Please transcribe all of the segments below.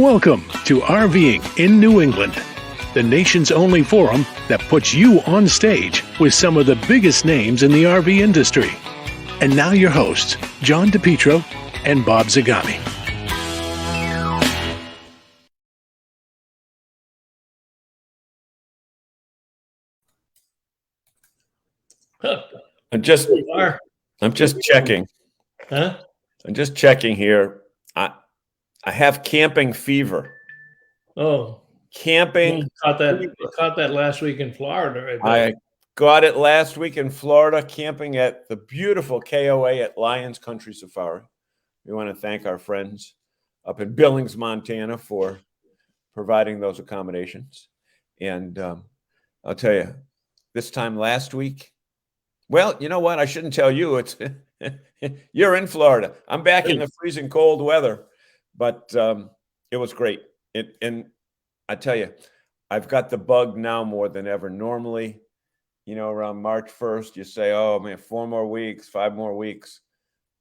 Welcome to RVing in New England, the nation's only forum that puts you on stage with some of the biggest names in the RV industry. And now your hosts, John DePietro and Bob Zagami. I'm just checking. Huh? I'm just checking here. I have camping fever. Oh, Camping. you caught that last week in Florida. I got it last week in Florida, camping at the beautiful KOA at Lions Country Safari. We want to thank our friends up in Billings, Montana, for providing those accommodations. And I'll tell you, this time last week, well, you know what? I shouldn't tell you. It's you're in Florida. I'm back in the freezing cold weather, but it was great. And I tell you, I've got the bug now more than ever. Normally, you know, around March 1st, you say, oh, man, 4 more weeks, 5 more weeks.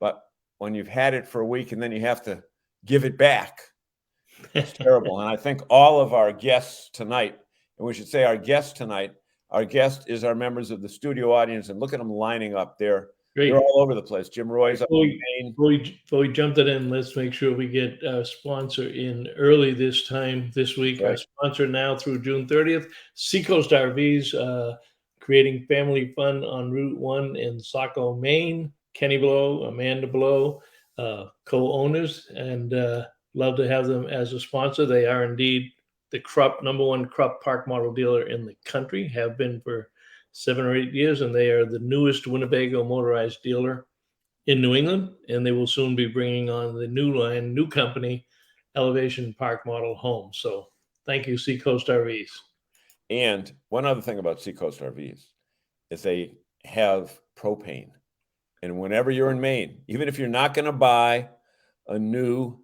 But when you've had it for a week and then you have to give it back, it's terrible. And I think all of our guests tonight, and we should say our guest tonight, our guest is our members of the studio audience, and look at them lining up. They're all over the place. Jim Roy's up in Maine. Before we jump that in, let's make sure we get our sponsor in early this week. Right. Our sponsor now through June 30th, Seacoast RVs, creating family fun on Route 1 in Saco, Maine. Kenny Blow, Amanda Blow, co-owners, and love to have them as a sponsor. They are indeed the number one Krupp park model dealer in the country, have been for 7 or 8 years, and they are the newest Winnebago motorized dealer in New England, and they will soon be bringing on the new company, Elevation Park Model Home. So thank you, Seacoast RVs. And one other thing about Seacoast RVs is they have propane. And whenever you're in Maine, even if you're not going to buy a new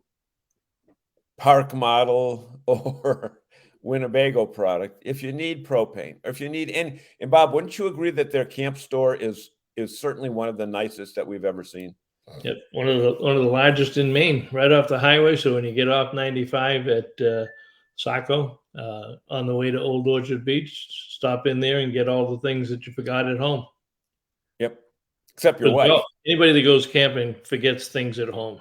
park model or Winnebago product, if you need propane, or if you need and Bob, wouldn't you agree that their camp store is certainly one of the nicest that we've ever seen? Yep, one of the largest in Maine, right off the highway. So when you get off 95 at Saco, on the way to Old Orchard Beach, stop in there and get all the things that you forgot at home. Yep, except your wife. Anybody that goes camping forgets things at home.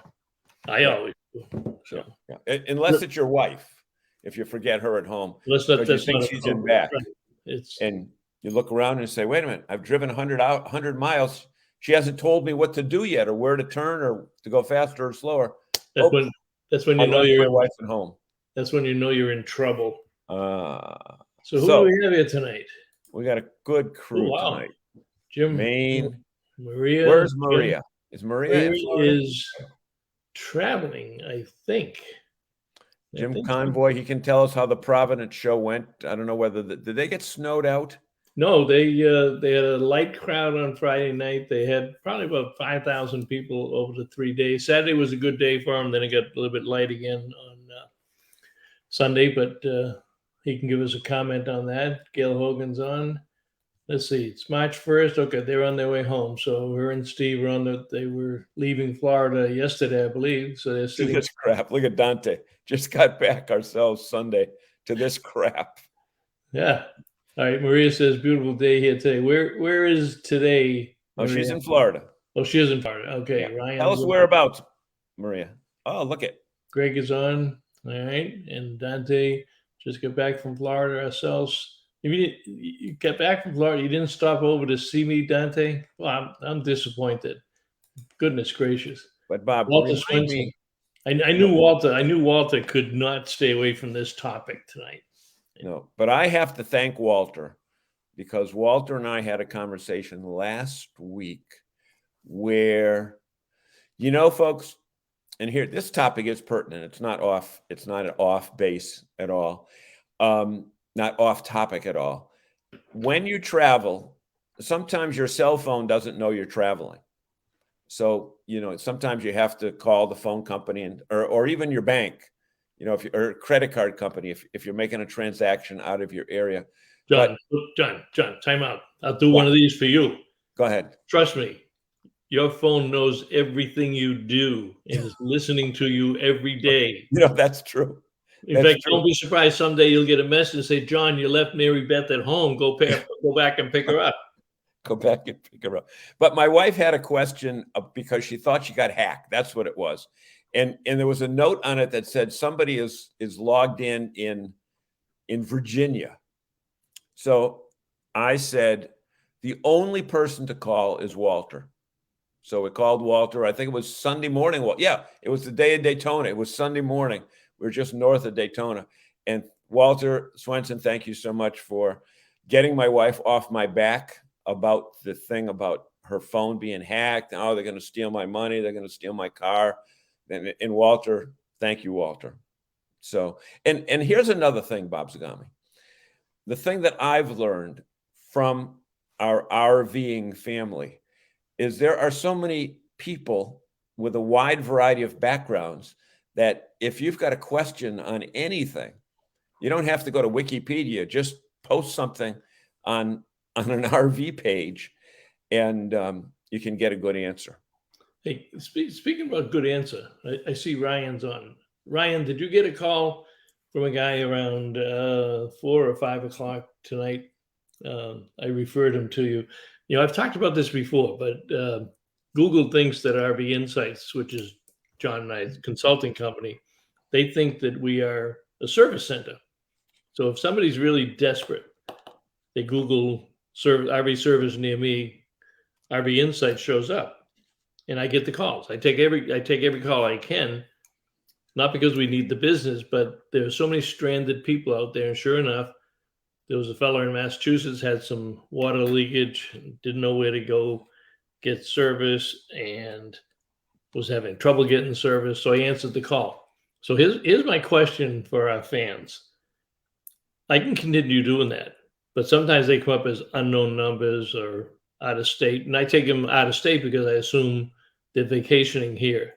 I always do. So unless it's your wife. If you forget her at home, you think she's in back. And you look around and say, wait a minute, I've driven 100 miles. She hasn't told me what to do yet, or where to turn, or to go faster or slower. That's when you know your wife at home. That's when you know you're in trouble. So who do we have here tonight? We got a good crew tonight. Jim, Maine, Maria. Where's Maria? Is Maria is traveling, I think. Jim Convoy, he can tell us how the Providence show went. I don't know whether did they get snowed out? No, they had a light crowd on Friday night. They had probably about 5,000 people over the 3 days. Saturday was a good day for them. Then it got a little bit light again on Sunday, but he can give us a comment on that. Gail Hogan's on. Let's see, it's March 1st. Okay, they're on their way home. So her and Steve they were leaving Florida yesterday, I believe. So they're sitting. This crap. Look at Dante. Just got back ourselves Sunday to this crap. Yeah. All right. Maria says, beautiful day here today. Where is today? Maria? Oh, she's in Florida. Oh, she is in Florida. Okay. Yeah. Ryan. Tell us whereabouts, Maria. Oh, look it. Greg is on. All right. And Dante just got back from Florida ourselves. You got back from Florida, you didn't stop over to see me, Dante? Well, I'm disappointed. Goodness gracious. But Bob, Walter Swenson. I knew Walter could not stay away from this topic tonight. No, but I have to thank Walter, because Walter and I had a conversation last week where, you know, folks, and here this topic is pertinent. It's not off base at all. Not off topic at all. When you travel, sometimes your cell phone doesn't know you're traveling. So, you know, sometimes you have to call the phone company or even your bank, you know, or credit card company, if you're making a transaction out of your area. John, time out. I'll do one of these for you. Go ahead. Trust me. Your phone knows everything you do and is listening to you every day. You know, that's true. In fact, don't be surprised someday you'll get a message and say, John, you left Mary Beth at home. Go back and pick her up. Go back and pick her up. But my wife had a question because she thought she got hacked. That's what it was. And there was a note on it that said somebody is logged in Virginia. So I said, the only person to call is Walter. So we called Walter. I think it was Sunday morning. Well, yeah, it was the day of Daytona. It was Sunday morning. We were just north of Daytona. And Walter Swenson, thank you so much for getting my wife off my back about the thing about her phone being hacked. Oh, they're going to steal my money. They're going to steal my car. And Walter, thank you, Walter. So, and here's another thing, Bob Zagami. The thing that I've learned from our RVing family is there are so many people with a wide variety of backgrounds that if you've got a question on anything, you don't have to go to Wikipedia. Just post something on an RV page, and you can get a good answer. Hey, speaking about good answer, I see Ryan's on. Ryan, did you get a call from a guy around 4 or 5 o'clock tonight? I referred him to you. You know, I've talked about this before, but Google thinks that RV Insights, which is John and I's consulting company, they think that we are a service center. So if somebody's really desperate, they Google RV service near me, RV Insights shows up, and I get the calls. I take every call I can, not because we need the business, but there are so many stranded people out there. And sure enough, there was a fellow in Massachusetts had some water leakage, didn't know where to go get service, and was having trouble getting service. So I answered the call. So here's my question for our fans. I can continue doing that, but sometimes they come up as unknown numbers or out of state, and I take them out of state because I assume they're vacationing here.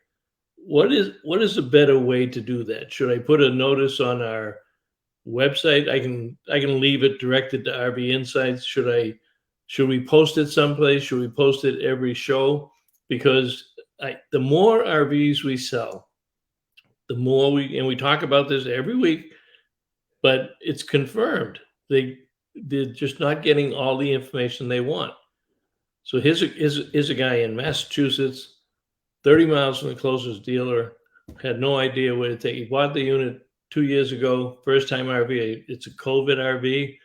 What is a better way to do that? Should I put a notice on our website? I can leave it directed to RV Insights. Should we post it someplace? Should we post it every show? Because the more RVs we sell, the more we talk about this every week, but it's confirmed they're just not getting all the information they want. So here's a guy in Massachusetts, 30 miles from the closest dealer, had no idea where to take. He bought the unit 2 years ago, first time RV. It's a COVID RV,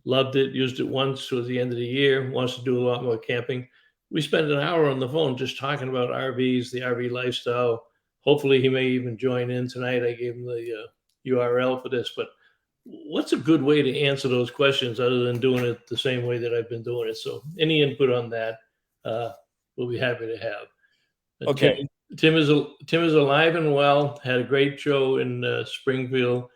loved it, used it once towards the end of the year, wants to do a lot more camping. We spent an hour on the phone just talking about RVs, the RV lifestyle. Hopefully he may even join in tonight. I gave him the URL for this, but what's a good way to answer those questions other than doing it the same way that I've been doing it? So any input on that, we'll be happy to have. Okay. Tim is alive and well, had a great show in Springfield.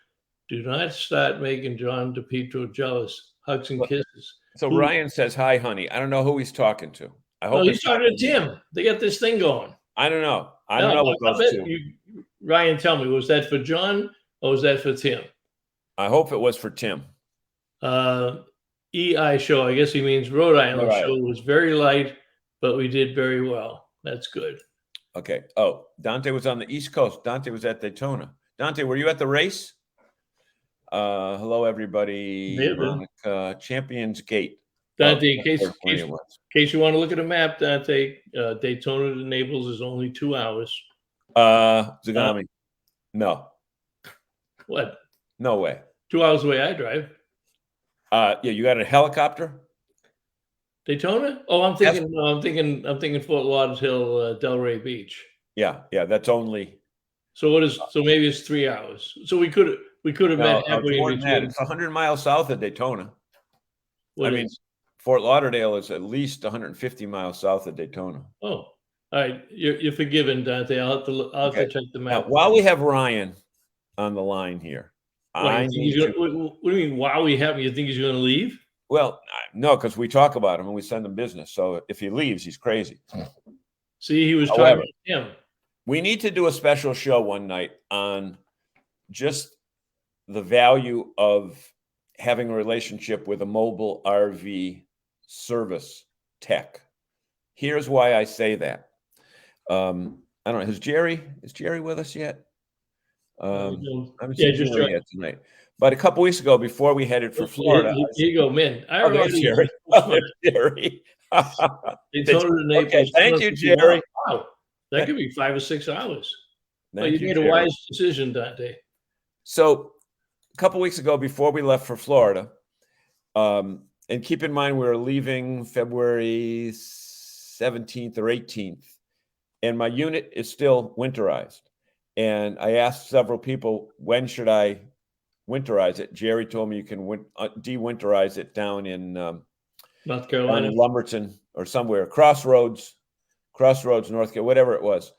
Do not start making John DePietro jealous. Hugs and kisses. So Ryan says, hi, honey. I don't know who he's talking to. I hope he's talking to Tim. They got this thing going. I don't know. I don't know what those two. Ryan, tell me, was that for John or was that for Tim? I hope it was for Tim. EI show, I guess he means Rhode Island show, was very light, but we did very well. That's good. Okay. Oh, Dante was on the East Coast. Dante was at Daytona. Dante, were you at the race? Hello, everybody. Veronica, Champions Gate. Dante, in case you want to look at a map, Dante, Daytona to Naples is only 2 hours. Zagami. No. What? No way. 2 hours away I drive. Yeah, you got a helicopter? Daytona? Oh, I'm thinking Fort Lauderdale, Delray Beach. Yeah, that's only. So maybe it's 3 hours. So we could have met halfway in between. It's 100 miles south of Daytona. Fort Lauderdale is at least 150 miles south of Daytona. Oh, all right. You're forgiven, Dante. I'll have to check the map. Now, while we have Ryan on the line here, what do you mean? While we have him, you think he's going to leave? Well, no, because we talk about him and we send him business. So if he leaves, he's crazy. See, he was talking about him. We need to do a special show one night on just the value of having a relationship with a mobile RV service tech. Here's why I say that. I don't know. Is Jerry with us yet? I haven't Yeah, seen just Jerry yet tonight. But a couple weeks ago, before we headed for Florida, here you go, man. I oh, there's already Jerry. Oh, there's Jerry. Daytona to Naples. Okay, thank you, Jerry. Wow, that could be 5 or 6 hours. Well, Thank you you, made a Jerry. wise decision that day. So a couple weeks ago, before we left for Florida, and keep in mind we were leaving February 17th or 18th, and my unit is still winterized. And I asked several people, when should I winterize it? Jerry told me you can de-winterize it down in North Carolina, down in Lumberton or somewhere, Crossroads, North Carolina, whatever it was.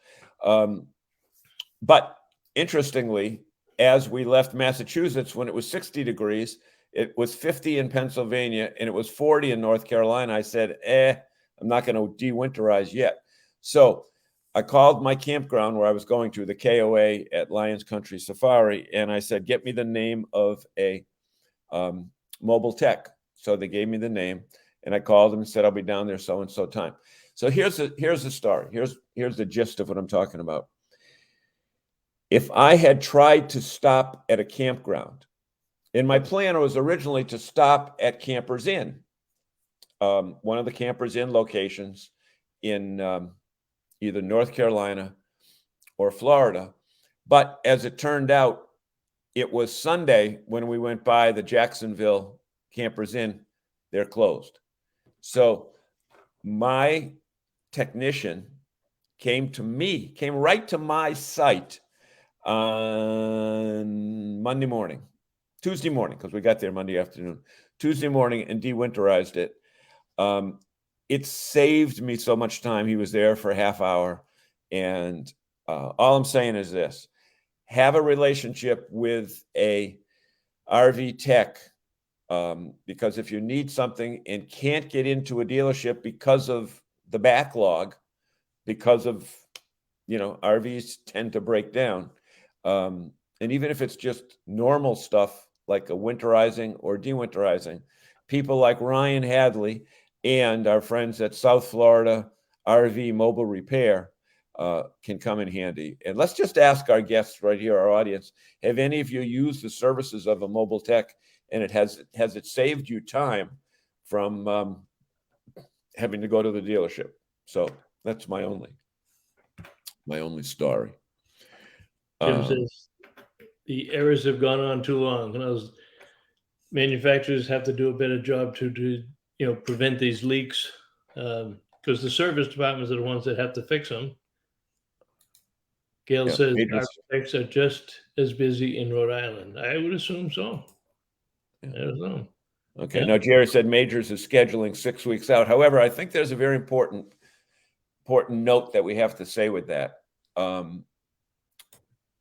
But interestingly, as we left Massachusetts, when it was 60 degrees, it was 50 in Pennsylvania, and it was 40 in North Carolina. I said, I'm not going to de-winterize yet. So I called my campground where I was going to, the KOA at Lions Country Safari, and I said, get me the name of a mobile tech. So they gave me the name, and I called them and said, I'll be down there so-and-so time. So here's the story. Here's the gist of what I'm talking about. If I had tried to stop at a campground, and my plan was originally to stop at Campers Inn, one of the Campers Inn locations in either North Carolina or Florida. But as it turned out, it was Sunday when we went by the Jacksonville Campers Inn. They're closed. So my technician came right to my site on Tuesday morning, because we got there Monday afternoon, Tuesday morning, and de-winterized it. It saved me so much time. He was there for a half hour. And all I'm saying is this: have a relationship with a RV tech, because if you need something and can't get into a dealership because of the backlog, because of, RVs tend to break down. And even if it's just normal stuff like a winterizing or de-winterizing, people like Ryan Hadley and our friends at South Florida RV Mobile Repair can come in handy. And let's just ask our guests right here, our audience, have any of you used the services of a mobile tech, and has it saved you time from having to go to the dealership? So that's my only story. Jim says the errors have gone on too long. And those manufacturers have to do a better job to prevent these leaks, because the service departments are the ones that have to fix them. Gail says architects are just as busy in Rhode Island. I would assume so. I don't know. Okay. Yeah. Now, Jerry said Majors is scheduling 6 weeks out. However, I think there's a very important note that we have to say with that.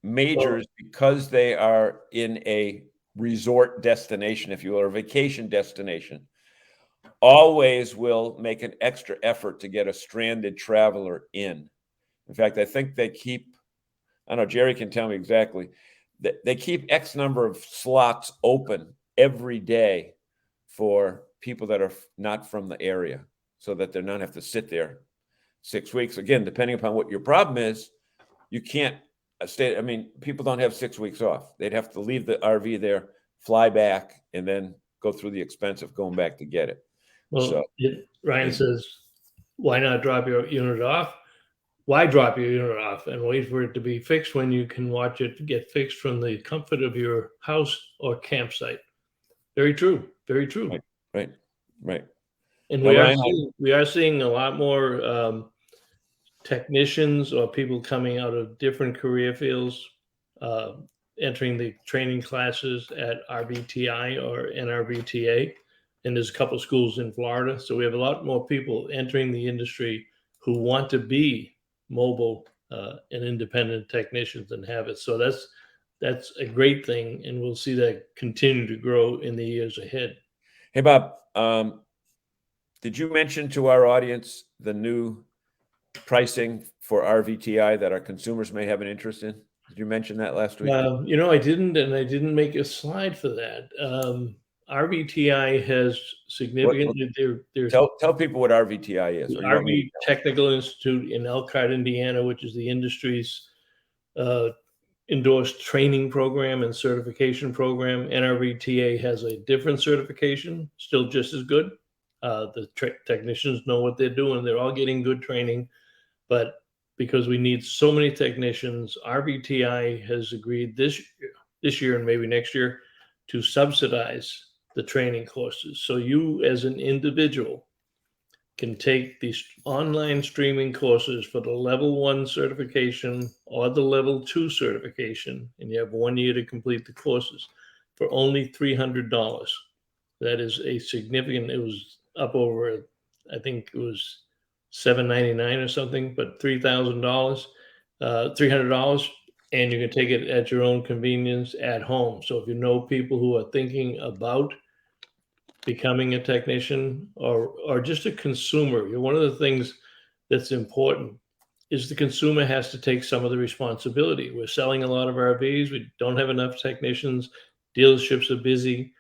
Majors, because they are in a resort destination, if you will, or vacation destination, always will make an extra effort to get a stranded traveler in. In fact, I think they keep, I don't know, Jerry can tell me exactly, they keep X number of slots open every day for people that are not from the area, so that they're not have to sit there 6 weeks. Again, depending upon what your problem is, you can't stay. I mean, people don't have 6 weeks off. They'd have to leave the RV there, fly back, and then go through the expense of going back to get it. Well, Ryan says, why not drop your unit off? Why drop your unit off and wait for it to be fixed when you can watch it get fixed from the comfort of your house or campsite? Very true. Very true. Right. And we are seeing a lot more technicians or people coming out of different career fields entering the training classes at RVTI or NRVTA. And there's a couple of schools in Florida. So we have a lot more people entering the industry who want to be mobile and independent technicians and have it. So that's a great thing. And we'll see that continue to grow in the years ahead. Hey, Bob, did you mention to our audience the new pricing for RVTI that our consumers may have an interest in? Did you mention that last week? I didn't, and I didn't make a slide for that. RVTI has significantly. Tell people what RVTI is. The RV Technical Institute in Elkhart, Indiana, which is the industry's endorsed training program and certification program. NRVTA has a different certification, still just as good. The technicians know what they're doing. They're all getting good training. But because we need so many technicians, RVTI has agreed this year and maybe next year to subsidize the training courses. So you as an individual can take these online streaming courses for the level 1 certification or the level 2 certification, and you have 1 year to complete the courses for only $300. That is a significant, it was up over, I think it was $799 or something, but $3,000, $300, and you can take it at your own convenience at home. So if you know people who are thinking about becoming a technician or just a consumer, one of the things that's important is the consumer has to take some of the responsibility. We're selling a lot of RVs. We don't have enough technicians. Dealerships are busy.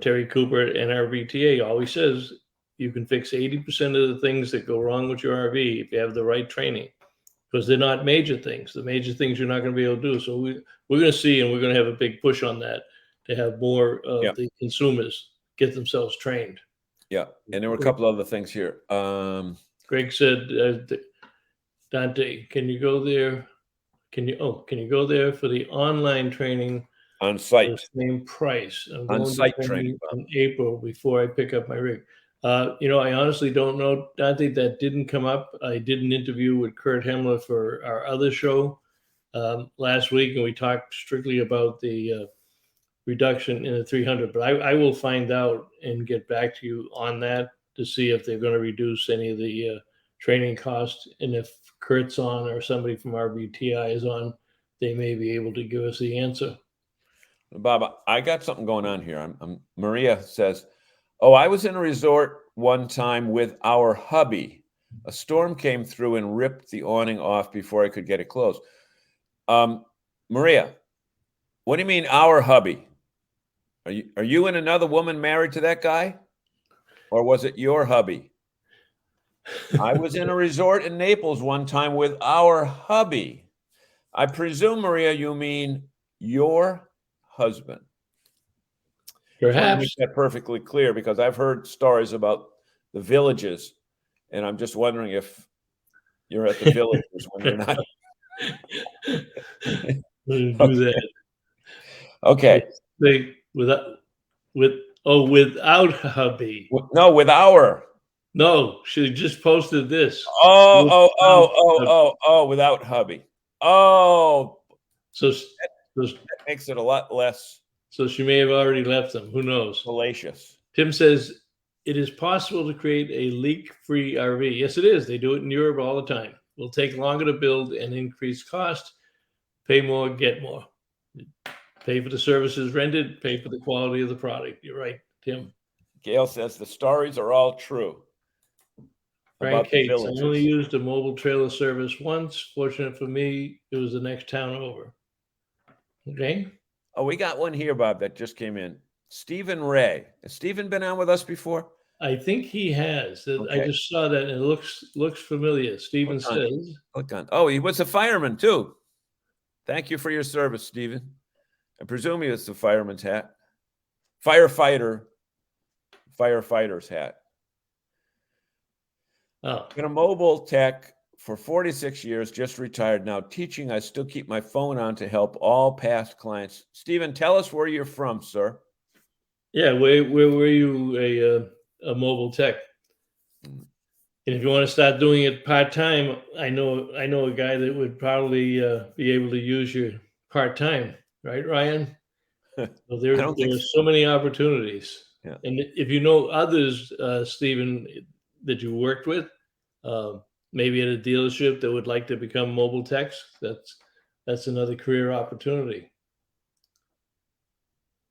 Terry Cooper at RVTA always says you can fix 80% of the things that go wrong with your RV if you have the right training, because they're not major things. The major things you're not going to be able to do. So we're going to see, and we're going to have a big push on that to have more of the consumers get themselves trained. Yeah, and there were a couple other things here. Greg said, Dante, can you go there? Can you go there for the online training on site? For the same price. I'm on going site to training in April before I pick up my rig. I honestly don't know, Dante. That didn't come up. I did an interview with Kurt Hemler for our other show last week, and we talked strictly about the reduction in the 300. But I will find out and get back to you on that to see if they're going to reduce any of the training costs. And if Kurt's on or somebody from RVTI is on, they may be able to give us the answer. Bob, I got something going on here. Maria says, I was in a resort one time with our hubby. A storm came through and ripped the awning off before I could get it closed. Maria, what do you mean our hubby? Are you and another woman married to that guy? Or was it your hubby? I was in a resort in Naples one time with our hubby. I presume, Maria, you mean your husband. Perhaps. Make that perfectly clear, because I've heard stories about the villages, and I'm just wondering if you're at the villages when you're not. Do that. Okay. Without hubby. No, with our. No, she just posted this. Without hubby. Oh. So that makes it a lot less. So she may have already left them. Who knows? Fallacious. Tim says, it is possible to create a leak-free RV. Yes, it is. They do it in Europe all the time. It will take longer to build and increase cost. Pay more, get more. Pay for the services rented, pay for the quality of the product. You're right, Tim. Gail says the stories are all true. Frank Cates, I only used a mobile trailer service once. Fortunate for me, it was the next town over. Okay. Oh, we got one here, Bob, that just came in. Stephen Ray. Has Stephen been on with us before? I think he has. Okay. I just saw that, and it looks familiar. Stephen says. Look on. Oh, he was a fireman, too. Thank you for your service, Stephen. I presume he was the fireman's hat. Firefighter's hat. Oh. Been a mobile tech for 46 years, just retired now. Teaching, I still keep my phone on to help all past clients. Stephen, tell us where you're from, sir. Yeah, where were you a mobile tech? And if you want to start doing it part-time, I know a guy that would probably be able to use you part-time. Right, Ryan? So there are so many opportunities. Yeah. And if you know others, Stephen, that you worked with, maybe at a dealership that would like to become mobile techs, that's another career opportunity.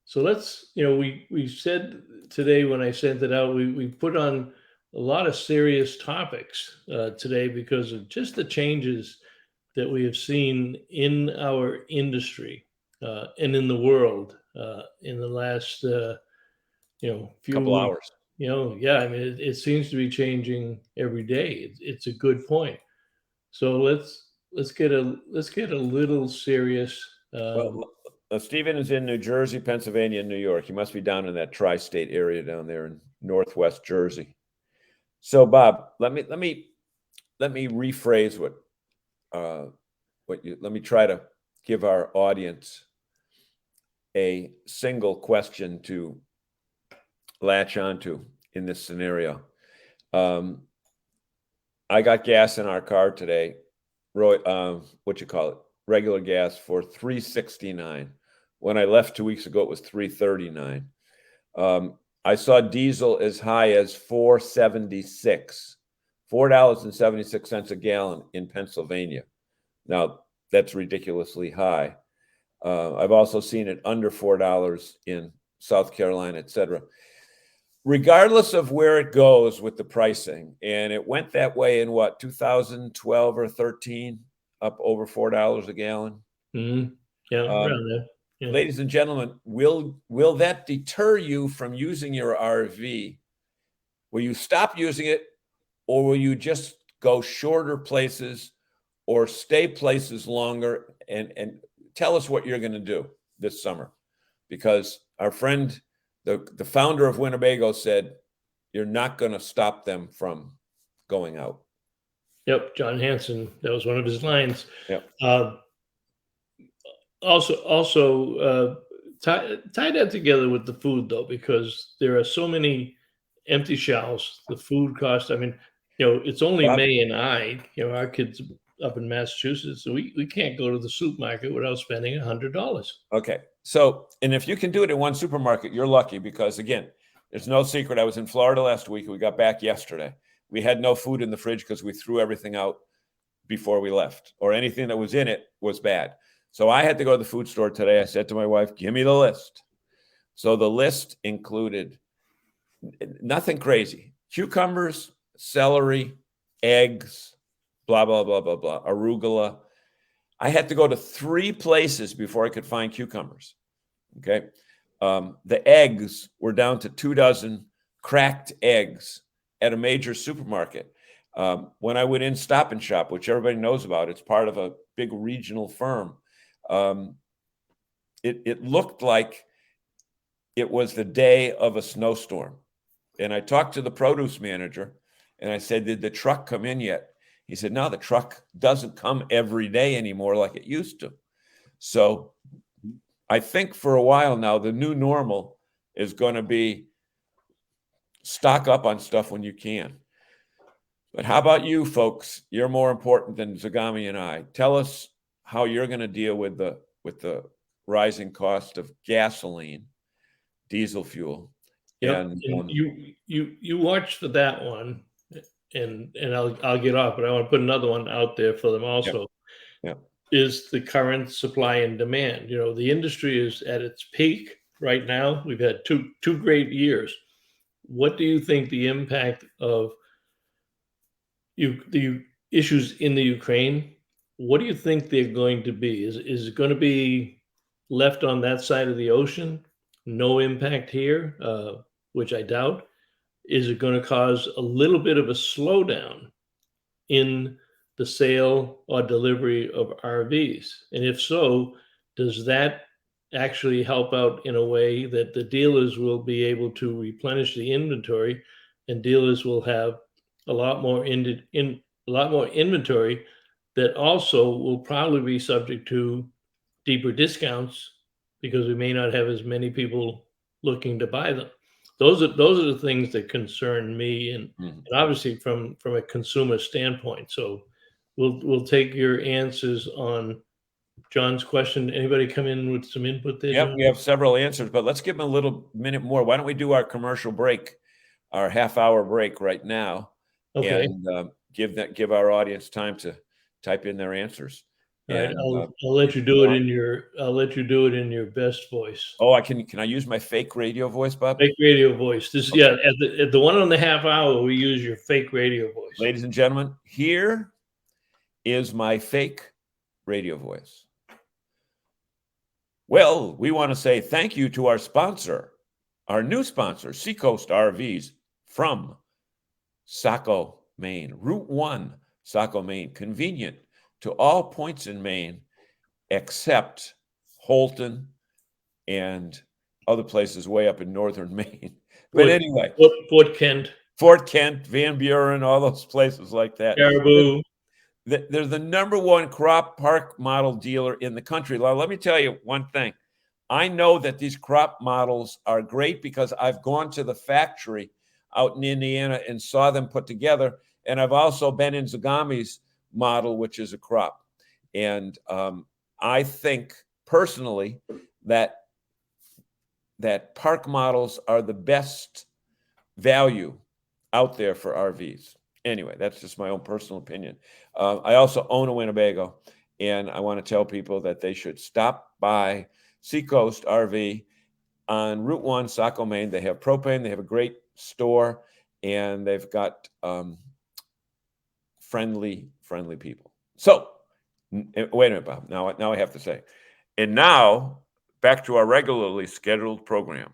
So let's, we said today when I sent it out, we put on a lot of serious topics today because of just the changes that we have seen in our industry and in the world in the last, few couple hours. It seems to be changing every day. It's a good point. So let's let's get a little serious. Well, Stephen is in New Jersey, Pennsylvania, and New York. He must be down in that tri-state area down there in Northwest Jersey. So, Bob, let me rephrase let me try to give our audience a single question to latch onto in this scenario. I got gas in our car today, regular gas for $3.69. When I left 2 weeks ago, it was $3.39. I saw diesel as high as $4.76 a gallon in Pennsylvania. Now, that's ridiculously high. I've also seen it under $4 in South Carolina, et cetera. Regardless of where it goes with the pricing, and it went that way in 2012 or 13, up over $4 a gallon. Mm-hmm. Yeah, around there. Yeah. Ladies and gentlemen, will that deter you from using your RV? Will you stop using it, or will you just go shorter places or stay places longer? And tell us what you're going to do this summer, because our friend, the founder of Winnebago, said you're not going to stop them from going out. Yep, John Hanson. That was one of his lines. Yep. Also, tie that together with the food, though, because there are so many empty shelves. The food cost. I mean, it's only Bob? May and our kids up in Massachusetts, so we can't go to the supermarket without spending $100. Okay. So, and if you can do it in one supermarket, you're lucky, because again, there's no secret. I was in Florida last week. We got back yesterday. We had no food in the fridge because we threw everything out before we left, or anything that was in it was bad. So I had to go to the food store today. I said to my wife, give me the list. So the list included nothing crazy: cucumbers, celery, eggs, blah, blah, blah, blah, blah, arugula. I had to go to 3 places before I could find cucumbers. Okay. The eggs were down to 2 dozen cracked eggs at a major supermarket. When I went in Stop and Shop, which everybody knows about, it's part of a big regional firm. It looked like it was the day of a snowstorm. And I talked to the produce manager and I said, did the truck come in yet? He said, no, the truck doesn't come every day anymore like it used to. So I think for a while now, the new normal is going to be stock up on stuff when you can. But how about you folks? You're more important than Zagami and I. Tell us how you're going to deal with the rising cost of gasoline, diesel fuel. Yep. And you watch for that one, and I'll get off, but I want to put another one out there for them also. Yep. Is the current supply and demand. The industry is at its peak right now. We've had two great years. What do you think the impact of the issues in the Ukraine? What do you think they're going to be? Is it going to be left on that side of the ocean? No impact here, which I doubt. Is it going to cause a little bit of a slowdown in the sale or delivery of RVs? And if so, does that actually help out in a way that the dealers will be able to replenish the inventory, and dealers will have a lot more inventory that also will probably be subject to deeper discounts because we may not have as many people looking to buy them. Those are the things that concern me, and obviously from a consumer standpoint. So we'll take your answers on John's question. Anybody come in with some input there? Yep, John? we have several answers, but let's give them a little minute more. Why don't we do our commercial break, our half-hour break right now, Okay. and give our audience time to type in their answers. All right, And, I'll let you do it in your best voice. Oh, can I use my fake radio voice, Bob? Fake radio voice. This Okay. Yeah, at the 1.5 hour, we use your fake radio voice. Ladies and gentlemen, here is my fake radio voice. Well, we want to say thank you to our sponsor, our new sponsor, Seacoast RVs from Saco, Maine. Route 1, Saco, Maine. Convenient, to all points in Maine except Holton and other places way up in northern Maine. But anyway, Fort Kent, Van Buren, all those places like that. Caribou. They're the number one crop park model dealer in the country. Now, let me tell you one thing. I know that these crop models are great because I've gone to the factory out in Indiana and saw them put together. And I've also been in Zagami's model, which is a crop. And I think personally that park models are the best value out there for RVs. Anyway, that's just my own personal opinion. I also own a Winnebago, and I want to tell people that they should stop by Seacoast RV on Route 1, Saco, Maine. They have propane. They have a great store, and they've got friendly people. So, wait a minute, Bob. Now I have to say. And now, back to our regularly scheduled program.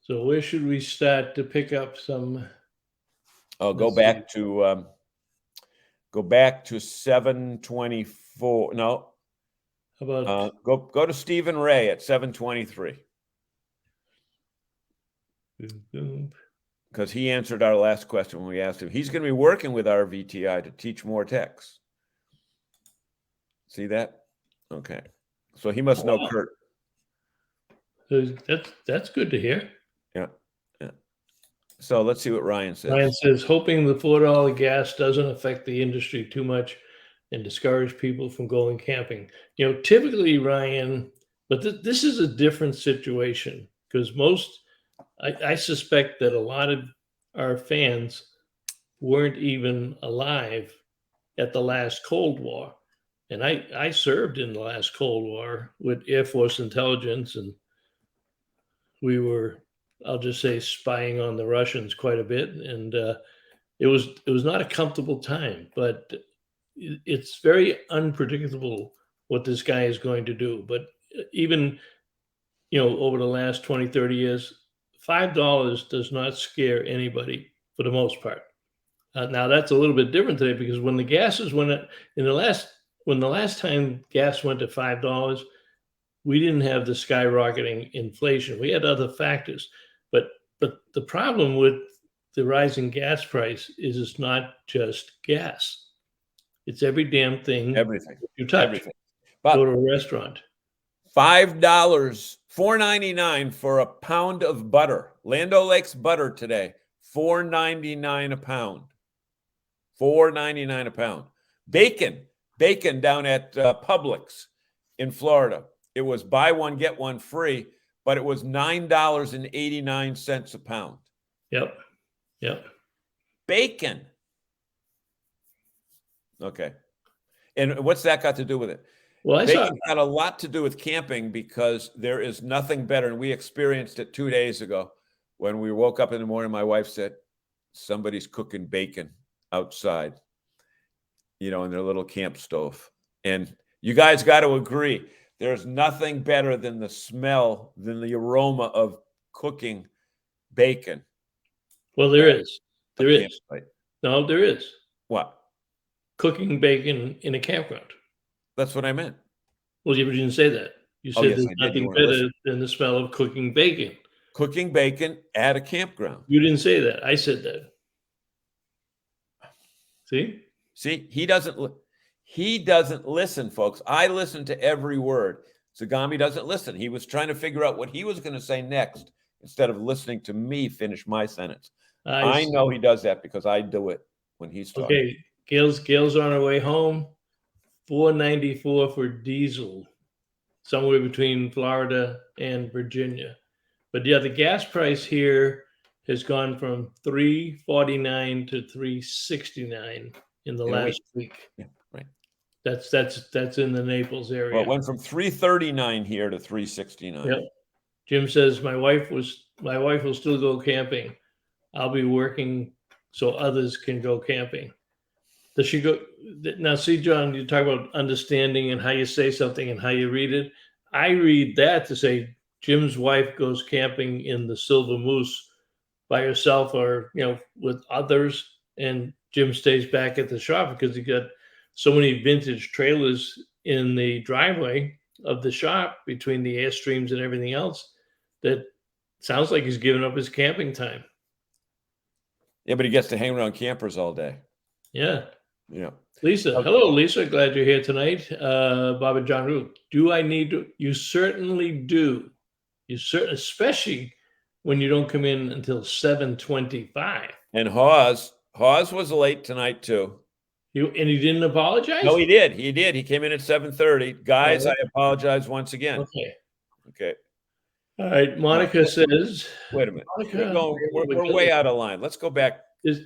So where should we start to pick up some? Oh, go back to 724. No. How about go to Stephen Ray at 723. Because he answered our last question when we asked him. He's going to be working with RVTI to teach more techs. See that? Okay. So he must know Kurt. That's good to hear. Yeah. So let's see what Ryan says. Ryan says, hoping the $4 gas doesn't affect the industry too much and discourage people from going camping. Typically, Ryan, but this is a different situation because I suspect that a lot of our fans weren't even alive at the last Cold War. And I served in the last Cold War with Air Force intelligence, and we were, I'll just say, spying on the Russians quite a bit. And it was not a comfortable time, but it's very unpredictable what this guy is going to do. But even, over the last 20, 30 years, $5 does not scare anybody for the most part. Now that's a little bit different today because when the gases went up when the last time gas went to $5, we didn't have the skyrocketing inflation. We had other factors, but the problem with the rising gas price is it's not just gas. It's every damn thing. Everything you touch. Everything. Go to a restaurant. $5, $4.99 for a pound of butter. Land O'Lakes butter today, $4.99 a pound. $4.99 a pound. Bacon down at Publix in Florida. It was buy one, get one free, but it was $9.89 a pound. Yep. Bacon. Okay. And what's that got to do with it? Well, Bacon got a lot to do with camping because there is nothing better. And we experienced it 2 days ago when we woke up in the morning. My wife said, somebody's cooking bacon outside, in their little camp stove. And you guys got to agree, there's nothing better than the smell, than the aroma of cooking bacon. Well, there is. There is. Campsite. No, there is. What? Cooking bacon in a campground. That's what I meant. Well, you didn't say that. You said there's nothing better than the smell of cooking bacon. Cooking bacon at a campground. You didn't say that. I said that. See, he doesn't listen, folks. I listen to every word. Zagami doesn't listen. He was trying to figure out what he was going to say next instead of listening to me finish my sentence. I know he does that because I do it when he's talking. Okay, Gail's on her way home. $4.94 for diesel, somewhere between Florida and Virginia. But yeah, the gas price here has gone from $3.49 to $3.69 in the last week. Yeah, right. That's in the Naples area. Well, it went from $3.39 here to $3.69. Yep. Jim says my wife will still go camping. I'll be working so others can go camping. Does she go? Now, see, John, you talk about understanding and how you say something and how you read it. I read that to say Jim's wife goes camping in the Silver Moose by herself or, with others. And Jim stays back at the shop because he got so many vintage trailers in the driveway of the shop between the Airstreams and everything else that sounds like he's giving up his camping time. Yeah, but he gets to hang around campers all day. Yeah. Yeah. Lisa. Hello, Lisa. Glad you're here tonight. Bob and John Root. Do I need to? You certainly do. Especially when you don't come in until 7:25. And Hawes was late tonight too. And he didn't apologize? No, he did. He did. He came in at 7:30. Guys, I apologize once again. Okay. All right. Monica says. Wait a minute. Monica, we're way out of line. Let's go back. Is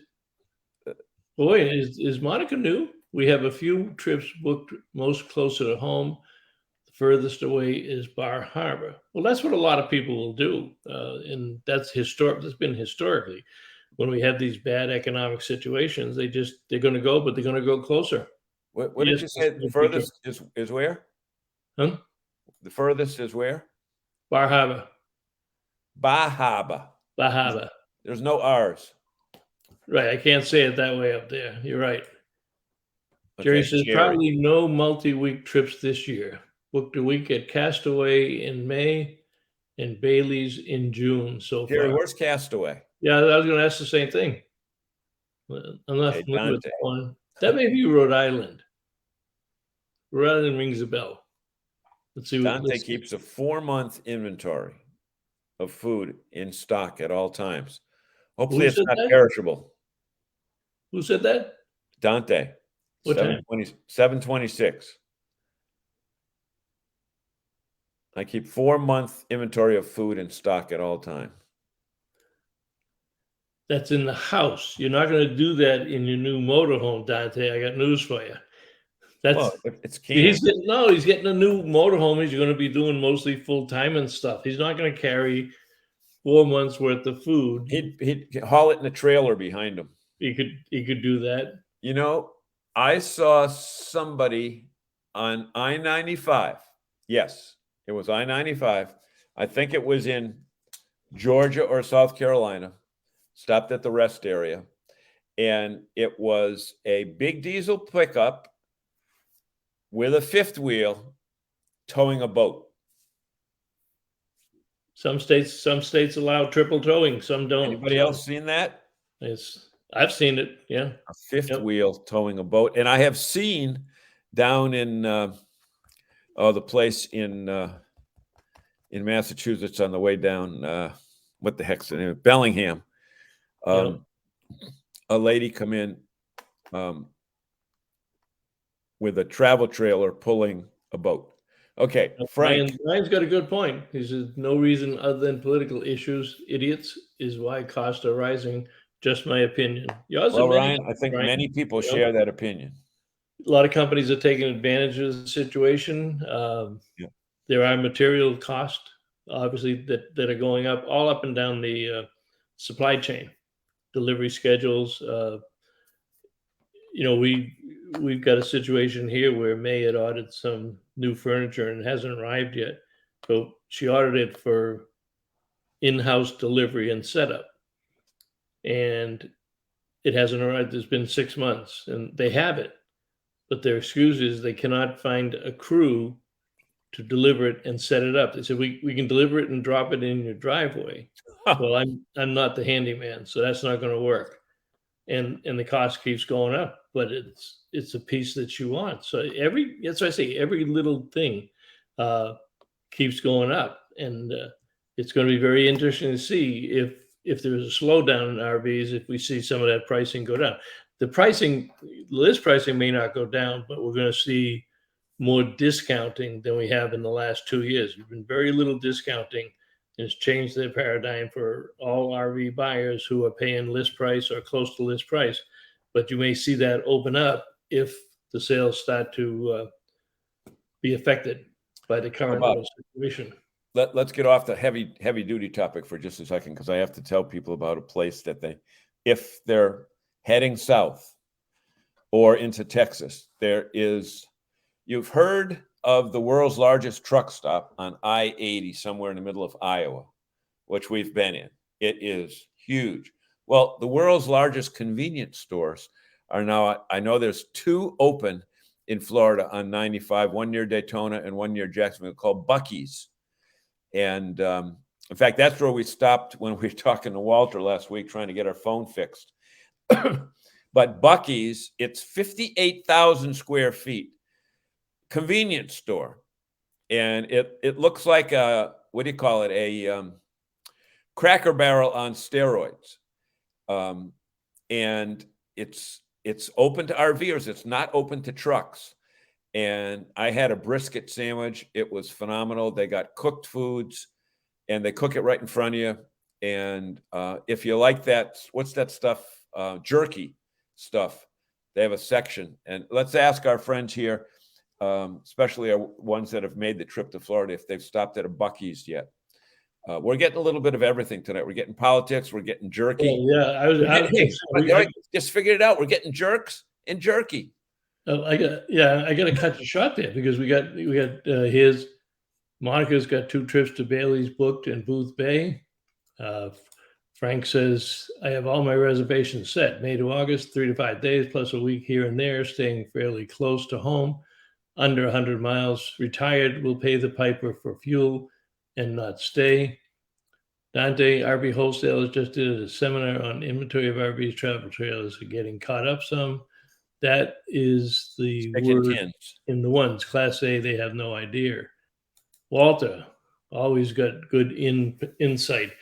Monica new? We have a few trips booked most closer to home. The furthest away is Bar Harbor. Well, that's what a lot of people will do. And that's historic. That's been historically. When we have these bad economic situations, they're going to go, but they're going to go closer. What did you say? The furthest is where? Huh? The furthest is where? Bar Harbor. Bar Harbor. Bar Harbor. There's no R's. Right. I can't say it that way up there. You're right. Jerry says probably no multi-week trips this year. Booked a week at Castaway in May and Bailey's in June so far. Jerry, where's Castaway? Yeah, I was going to ask the same thing. I'm not familiar with that one. That may be Rhode Island. Rhode Island rings a bell. Let's see. Dante keeps a 4-month inventory of food in stock at all times. Hopefully it's not perishable. Who said that? Dante. What time? 7:26. I keep 4-month inventory of food in stock at all time. That's in the house. You're not going to do that in your new motorhome, Dante. I got news for you. It's he's getting a new motorhome. He's going to be doing mostly full-time and stuff. He's not going to carry 4 months worth of food. He'd haul it in a trailer behind him. He could do that. You know, I saw somebody on I-95. Yes, it was I-95. I think it was in Georgia or South Carolina. Stopped at the rest area. And it was a big diesel pickup with a fifth wheel towing a boat. Some states allow triple towing, some don't. Anybody else seen that? I've seen it, yeah. A fifth wheel towing a boat. And I have seen down in the place in Massachusetts on the way down, what the heck's the name? Bellingham. A lady come in with a travel trailer pulling a boat. Okay, Frank. Ryan's got a good point. He says no reason other than political issues, idiots, is why costs are rising. Just my opinion. Ryan, I think many people share that opinion. A lot of companies are taking advantage of the situation. There are material costs, obviously, that are going up, all up and down the supply chain, delivery schedules. We've got a situation here where May had ordered some new furniture and it hasn't arrived yet. So she ordered it for in-house delivery and setup. And it hasn't arrived. It's been 6 months and they have it. But their excuse is they cannot find a crew to deliver it and set it up. They said, we can deliver it and drop it in your driveway. Well, I'm not the handyman, so that's not going to work. And the cost keeps going up, but it's a piece that you want. So that's why I say every little thing keeps going up, and it's going to be very interesting to see if there's a slowdown in RVs, if we see some of that pricing go down. The list pricing may not go down, but we're going to see more discounting than we have in the last 2 years. There's been very little discounting. It's changed their paradigm for all RV buyers who are paying list price or close to list price. But you may see that open up if the sales start to be affected by the current situation. Let's get off the heavy duty topic for just a second, because I have to tell people about a place that if they're heading south or into Texas, you've heard of the world's largest truck stop on I-80 somewhere in the middle of Iowa, which we've been in. It is huge. Well, the world's largest convenience stores are now, I know there's 2 open in Florida on 95, one near Daytona and one near Jacksonville, called Buckys. And in fact, that's where we stopped when we were talking to Walter last week, trying to get our phone fixed. But Buckys, it's 58,000 square feet, convenience store. And it looks like a, what do you call it? A Cracker Barrel on steroids. And it's open to RVers. It's not open to trucks. And I had a brisket sandwich. It was phenomenal. They got cooked foods, and they cook it right in front of you. And if you like that, what's that stuff? Jerky stuff. They have a section. And let's ask our friends here, especially our ones that have made the trip to Florida, if they've stopped at a Bucky's yet. We're getting a little bit of everything tonight. We're getting politics. We're getting jerky. I just figured it out. We're getting jerks and jerky. I got to cut you short there, because we got Monica's got 2 trips to Bailey's booked in Booth Bay. Frank says, I have all my reservations set. May to August, 3 to 5 days, plus a week here and there, staying fairly close to home, under 100 miles. Retired, will pay the piper for fuel and not stay. Dante, RV Wholesalers, just did a seminar on inventory of RVs, travel trailers are getting caught up some. That is the word in the ones. Class A, they have no idea. Walter, always got good insight.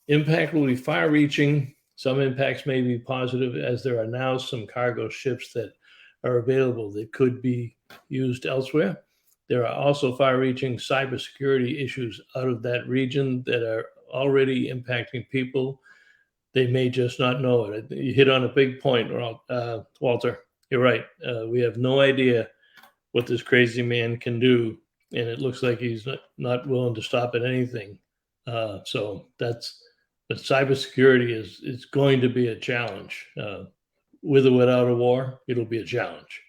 Impact will be far-reaching. Some impacts may be positive, as there are now some cargo ships that are available that could be used elsewhere. There are also far-reaching cybersecurity issues out of that region that are already impacting people. They may just not know it. You hit on a big point, Walter. You're right. We have no idea what this crazy man can do, and it looks like he's not willing to stop at anything. But cybersecurity is going to be a challenge. With or without a war, it'll be a challenge.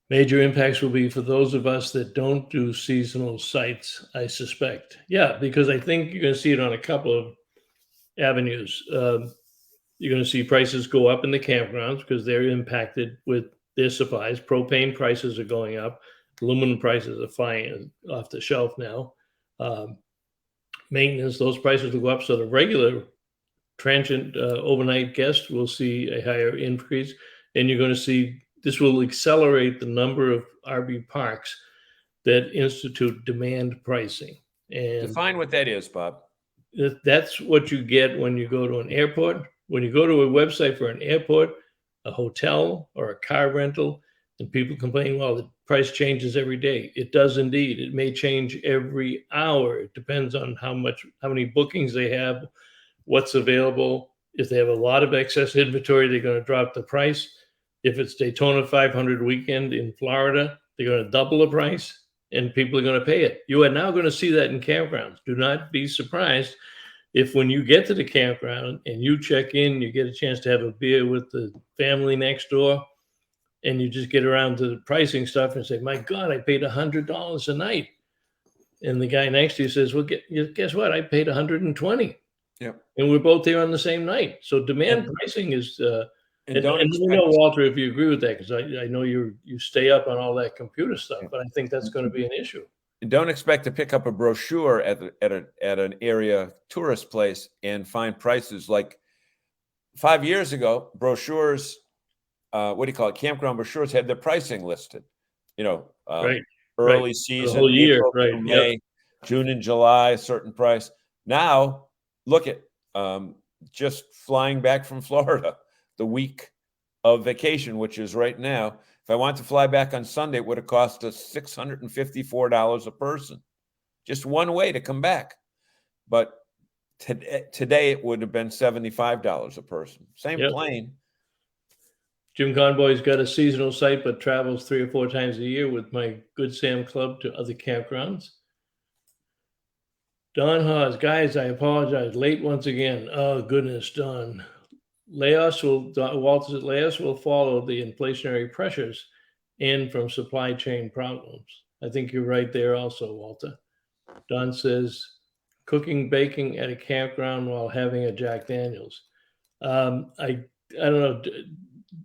Major impacts will be for those of us that don't do seasonal sites, I suspect. Yeah, because I think you're going to see it on a couple of avenues. You're going to see prices go up in the campgrounds because they're impacted with their supplies. Propane prices are going up. Aluminum prices are flying off the shelf now. Maintenance, those prices will go up. So the regular transient overnight guest will see a higher increase. And you're going to see this will accelerate the number of RV parks that institute demand pricing. And define what that is, Bob. That's what you get when you go to an airport. When you go to a website for an airport, a hotel, or a car rental, and people complain, well, the price changes every day. It does indeed. It may change every hour. It depends on how many bookings they have, what's available. If they have a lot of excess inventory, they're going to drop the price. If it's Daytona 500 weekend in Florida, they're going to double the price, and people are going to pay it. You are now going to see that in campgrounds. Do not be surprised if when you get to the campground and you check in, you get a chance to have a beer with the family next door, and you just get around to the pricing stuff and say, my God, I paid $100 a night. And the guy next to you says, well, guess what? I paid $120. Yep. And we're both there on the same night. So demand pricing is, and you know, Walter, if you agree with that, because I know you stay up on all that computer stuff, but I think that's going to be an issue. And don't expect to pick up a brochure at an area tourist place and find prices like 5 years ago. Brochures, what do you call it? Campground brochures had their pricing listed. You know, early season, the whole year, April, right? May, June and July, a certain price. Now, look at just flying back from Florida, the week of vacation, which is right now. If I want to fly back on Sunday, it would have cost us $654 a person, just one way to come back. But today it would have been $75 a person, same plane. Jim Conboy's got a seasonal site, but travels 3 or 4 times a year with my Good Sam Club to other campgrounds. Don Hawes, guys, I apologize. Late once again. Oh, goodness, Don. Walter said layoffs will follow the inflationary pressures and from supply chain problems. I think you're right there also, Walter. Don says, cooking, baking at a campground while having a Jack Daniels. I don't know.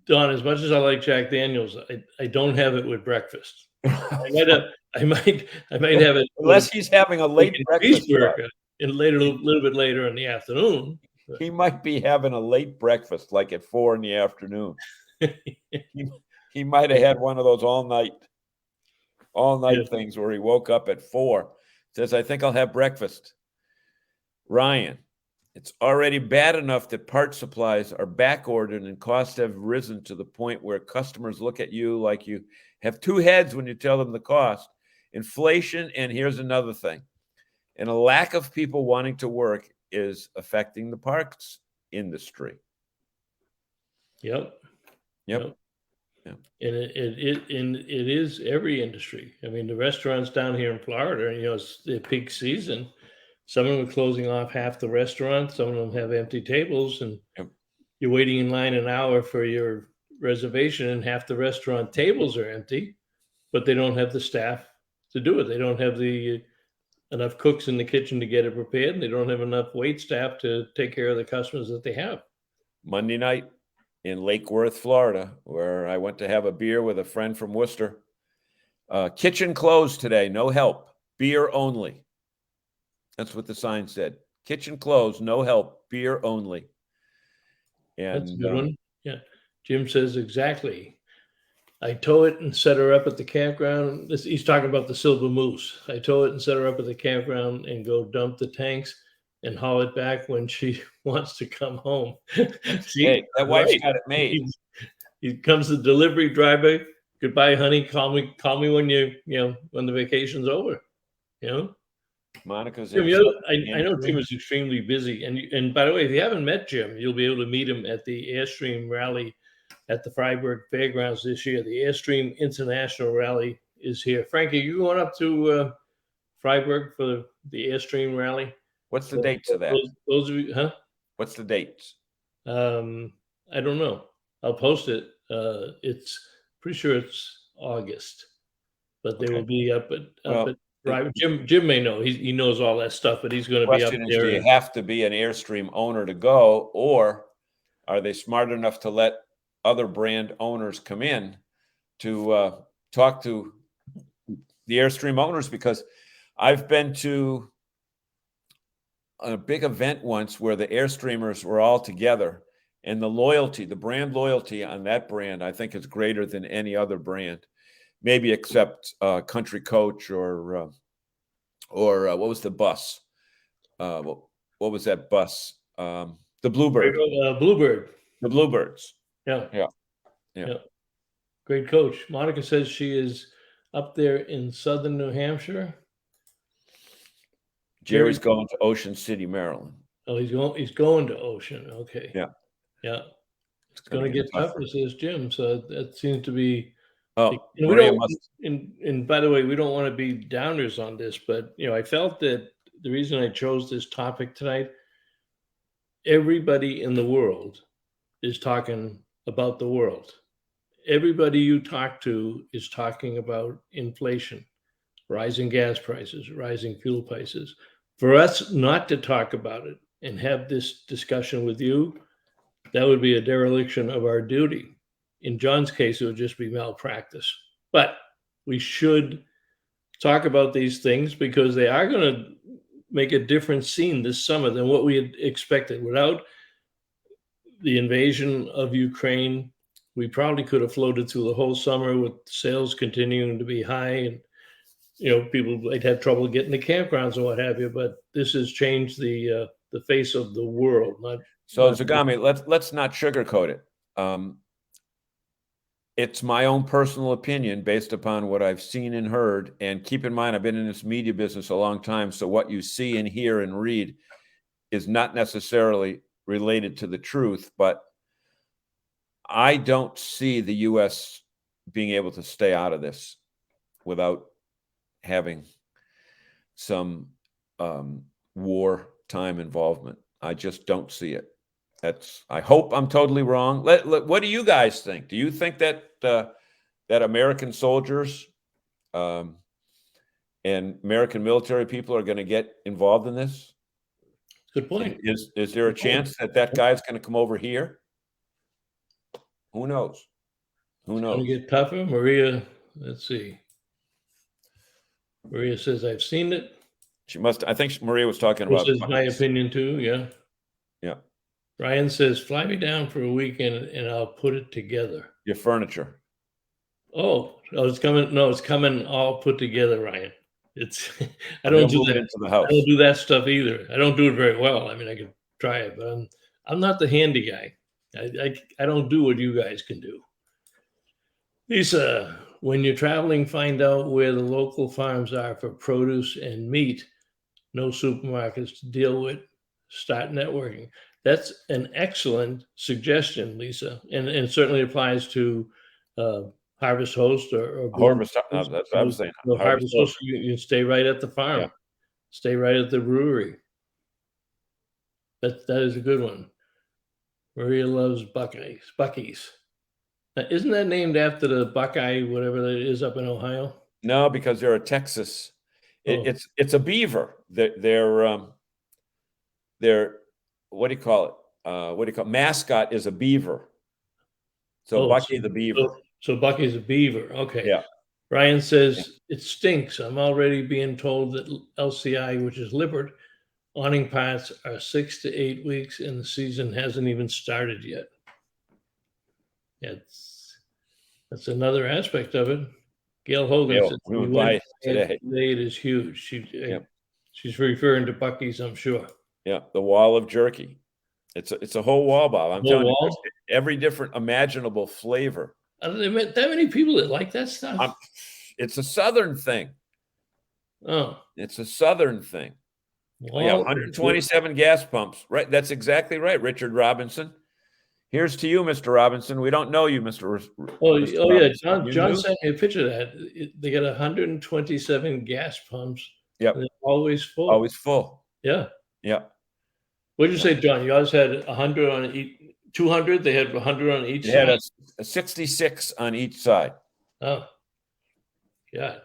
Don, as much as I like Jack Daniels, I don't have it with breakfast. I might have it Unless he's having a late breakfast. A little bit later in the afternoon. He might be having a late breakfast, like at 4 p.m. he might have had one of those all night things where he woke up at 4, says, I think I'll have breakfast. Ryan, it's already bad enough that part supplies are back ordered and costs have risen to the point where customers look at you like you have two heads when you tell them the cost. Inflation, and here's another thing, and a lack of people wanting to work is affecting the parts industry. Yep. Yeah. And it is every industry. I mean, the restaurants down here in Florida, it's the peak season. Some of them are closing off half the restaurant. Some of them have empty tables, and you're waiting in line an hour for your reservation, and half the restaurant tables are empty, but they don't have the staff to do it. They don't have enough cooks in the kitchen to get it prepared, and they don't have enough wait staff to take care of the customers that they have. Monday night in Lake Worth, Florida, where I went to have a beer with a friend from Worcester. Kitchen closed today, no help, beer only. That's what the sign said. Kitchen closed, no help, beer only. And that's a good one. Yeah. Jim says exactly. I tow it and set her up at the campground. He's talking about the Silver Moose. I tow it and set her up at the campground and go dump the tanks and haul it back when she wants to come home. See, hey, that wife's got it made. He comes the delivery driver. Goodbye, honey. Call me when when the vacation's over. Monica's. Jim, I know Jim is extremely busy, and by the way, if you haven't met Jim, you'll be able to meet him at the Airstream Rally at the Freiburg Fairgrounds this year. The Airstream International Rally is here. Frankie, you going up to Freiburg for the Airstream Rally? What's the dates of that? Those of you, huh? What's the dates? I don't know. I'll post it. It's pretty sure it's August, but they will be up at Right, Jim may know. He knows all that stuff, but he's going to be up there. Do you have to be an Airstream owner to go, or are they smart enough to let other brand owners come in to talk to the Airstream owners? Because I've been to a big event once where the Airstreamers were all together, and the brand loyalty on that brand, I think, is greater than any other brand. Maybe except Country Coach or what was the bus? What was that bus? The Bluebird. Bluebird. The Bluebirds. Yeah. Great coach. Monica says she is up there in southern New Hampshire. Jerry's going to Ocean City, Maryland. Oh, he's going to Ocean. Okay. Yeah. It's going to get tougher, says Jim. So that seems to be. Oh, and by the way, we don't want to be downers on this, but I felt that the reason I chose this topic tonight, everybody in the world is talking about the world. Everybody you talk to is talking about inflation, rising gas prices, rising fuel prices. For us not to talk about it and have this discussion with you, that would be a dereliction of our duty. In John's case, it would just be malpractice. But we should talk about these things because they are going to make a different scene this summer than what we had expected. Without the invasion of Ukraine, we probably could have floated through the whole summer with sales continuing to be high, and people might have trouble getting to campgrounds and what have you. But this has changed the face of the world. Zagami, let's not sugarcoat it. It's my own personal opinion based upon what I've seen and heard. And keep in mind, I've been in this media business a long time. So what you see and hear and read is not necessarily related to the truth. But I don't see the U.S. being able to stay out of this without having some wartime involvement. I just don't see it. I hope I'm totally wrong. What do you guys think? Do you think that that American soldiers and American military people are going to get involved in this? Good point. Is there a chance that guy's going to come over here? Who knows? Who It's knows? going to get tougher. Maria, let's see. Maria says, I've seen it. She must. I think Maria was talking This about. is my opinion too. Yeah. Yeah. Ryan says, fly me down for a weekend and I'll put it together. Your furniture. Oh, it's coming. No, it's coming all put together, Ryan. It's I They'll don't do move it that. into the house. I don't do that stuff either. I don't do it very well. I mean, I could try it, but I'm not the handy guy. I don't do what you guys can do. Lisa, when you're traveling, find out where the local farms are for produce and meat. No supermarkets to deal with. Start networking. That's an excellent suggestion, Lisa, and it certainly applies to Harvest Host or Harvest. That's what I was saying. Harvest Host. You stay right at the farm. Yeah. Stay right at the brewery. That is a good one. Maria loves Buckys. Now, isn't that named after the Buckeye, whatever that is, up in Ohio? No, because they're a Texas. Oh. It's a beaver. They're what do you call it? What do you call it? Mascot is a beaver. So Bucky the beaver. So Bucky's a beaver. Okay. Yeah. Ryan says it stinks. I'm already being told that LCI, which is Lippert, awning parts are 6 to 8 weeks, and the season hasn't even started yet. That's another aspect of it. Gail Hogan says we went by it today. It is huge. She's referring to Bucky's, I'm sure. Yeah, the wall of jerky. It's a whole wall, Bob. I'm telling you, every different imaginable flavor. Are there that many people that like that stuff? It's a Southern thing. Oh, it's a Southern thing. Well, yeah, 127 gas pumps. Right, that's exactly right, Richard Robinson. Here's to you, Mr. Robinson. We don't know you, Mr. Yeah, John sent me a picture of that. They got 127 gas pumps. Yep, and they're always full. Always full. Yeah. Yeah. What did you say, John? You guys had 100 on each, 200? They had 100 on each side? They had a 66 on each side. Oh, yeah.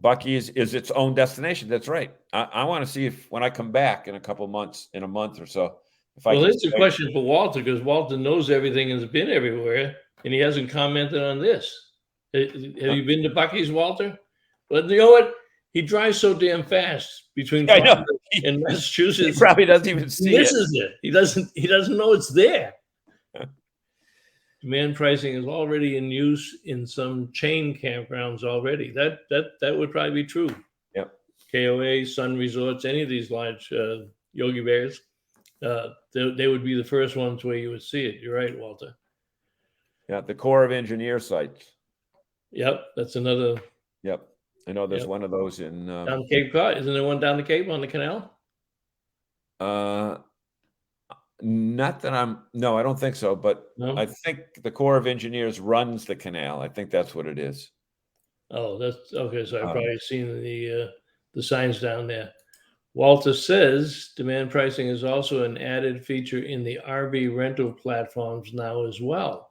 Bucky's is its own destination. That's right. I want to see if when I come back in a month or so. Well, that's a question for Walter, because Walter knows everything and has been everywhere, and he hasn't commented on this. Have you been to Bucky's, Walter? But you know what? He drives so damn fast between and Massachusetts. He probably doesn't even see it. Misses it. He doesn't know it's there. Demand pricing is already in use in some chain campgrounds already. That would probably be true. Yep. KOA, Sun Resorts, any of these large Yogi Bears, they would be the first ones where you would see it. You're right, Walter. Yeah, the Corps of Engineer sites. Yep, that's another. Yep. I know there's one of those in down Cape Cod. Isn't there one down the Cape on the canal? Not that no, I don't think so. But no? I think the Corps of Engineers runs the canal. I think that's what it is. Oh, that's okay. So I've probably seen the signs down there. Walter says demand pricing is also an added feature in the RV rental platforms now as well.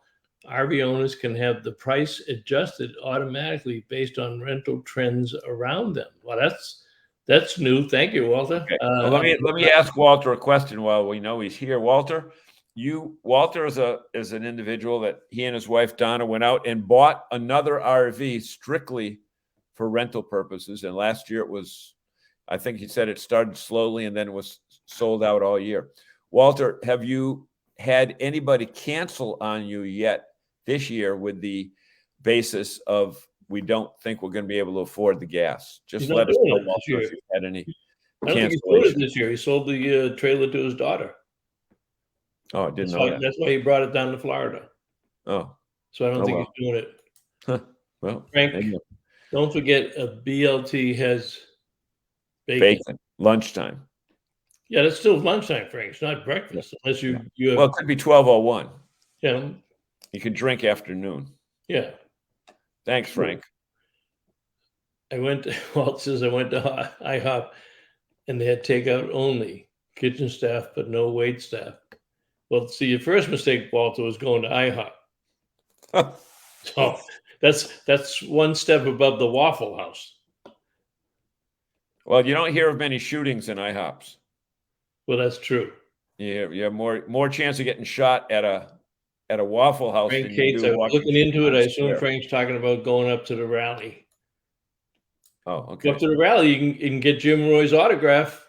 RV owners can have the price adjusted automatically based on rental trends around them. Well, that's new. Thank you, Walter. Okay. Well, let me ask Walter a question while we know he's here. Walter is an individual that he and his wife Donna went out and bought another RV strictly for rental purposes. And last year I think he said it started slowly and then it was sold out all year. Walter, have you had anybody cancel on you yet this year with the basis of we don't think we're going to be able to afford the gas? Just let us know, Walter, if you've had any I don't think he sold it this year. He sold the trailer to his daughter. Oh, I didn't know that. That's why he brought it down to Florida. Oh. So I don't think he's doing it. Huh. Well, Frank, don't forget a BLT has bacon. Lunchtime. Yeah, that's still lunchtime, Frank. It's not breakfast unless you have. Well, it could be 12:01. Yeah. You could drink afternoon. Yeah. Thanks, Frank. Walt says I went to IHOP and they had takeout only, kitchen staff, but no wait staff. Well, see, your first mistake, Walter, was going to IHOP. So that's one step above the Waffle House. Well, you don't hear of many shootings in IHOPs. Well, that's true. You have more chance of getting shot at a at a Waffle House Frank than you Cates, do I was walking looking into it. I assume Square. Frank's talking about going up to the rally. Oh, Go okay. up to the rally, you can get Jim Roy's autograph.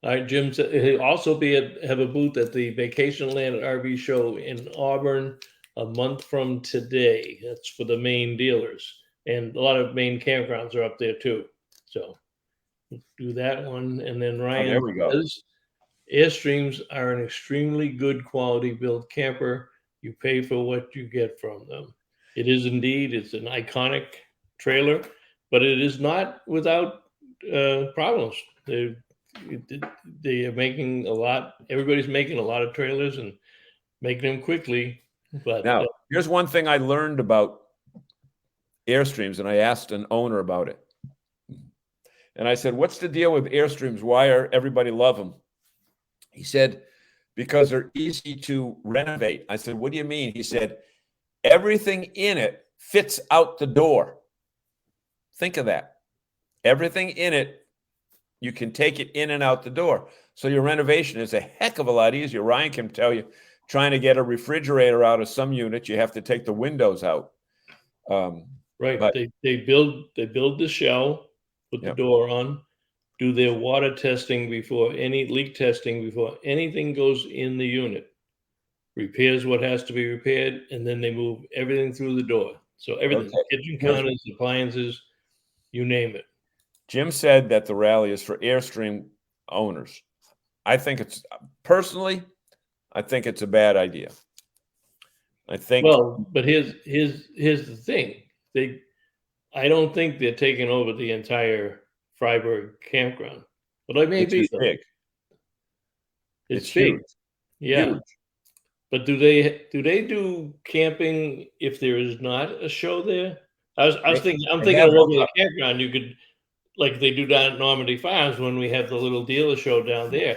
All right, Jim said he'll also have a booth at the Vacation Land RV show in Auburn a month from today. That's for the main dealers, and a lot of main campgrounds are up there too. So do that one, and then Ryan there we go. says Airstreams are an extremely good quality built camper. You pay for what you get from them. It is indeed. It's an iconic trailer, but it is not without problems. They are making a lot. Everybody's making a lot of trailers and making them quickly. But Now, here's one thing I learned about Airstreams, and I asked an owner about it. And I said, what's the deal with Airstreams? Why are everybody love them? He said, because they're easy to renovate. I said, what do you mean? He said, everything in it fits out the door. Think of that. Everything in it, you can take it in and out the door. So your renovation is a heck of a lot easier. Ryan can tell you, trying to get a refrigerator out of some units, you have to take the windows out. Right. But, they build the shell, put the door on, do their water testing before any leak testing, before anything goes in the unit, repairs what has to be repaired, and then they move everything through the door. So everything, kitchen counters, appliances, you name it. Jim said that the rally is for Airstream owners. I think it's, personally, I think it's a bad idea. I think. Well, but here's the thing. I don't think they're taking over the entire Freiburg campground. But I may be big. It's big. Huge. Yeah. Huge. But do they do camping if there is not a show there? I'm thinking a regular campground. You could, like they do down at Normandy Farms when we have the little dealer show down there.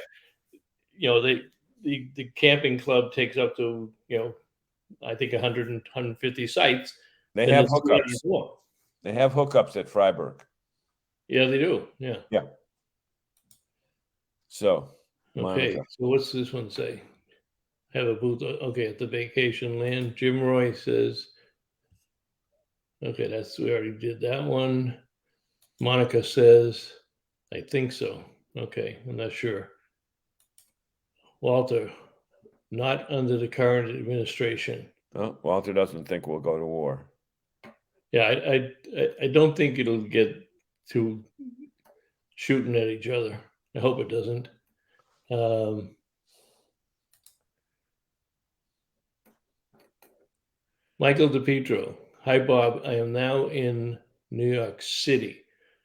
You know, the camping club takes up to, I think 100 and 150 sites. They have hookups. They have hookups at Freiburg. Yeah, they do. Yeah. Yeah. So, okay. Monica. So what's this one say? Have a booth. Okay, at the Vacation Land. Jim Roy says. Okay, we already did that one. Monica says, I think so. Okay, I'm not sure. Walter, not under the current administration. Oh, Walter doesn't think we'll go to war. Yeah, I don't think it'll get to shooting at each other. I hope it doesn't. Michael DePietro. Hi, Bob. I am now in New York City.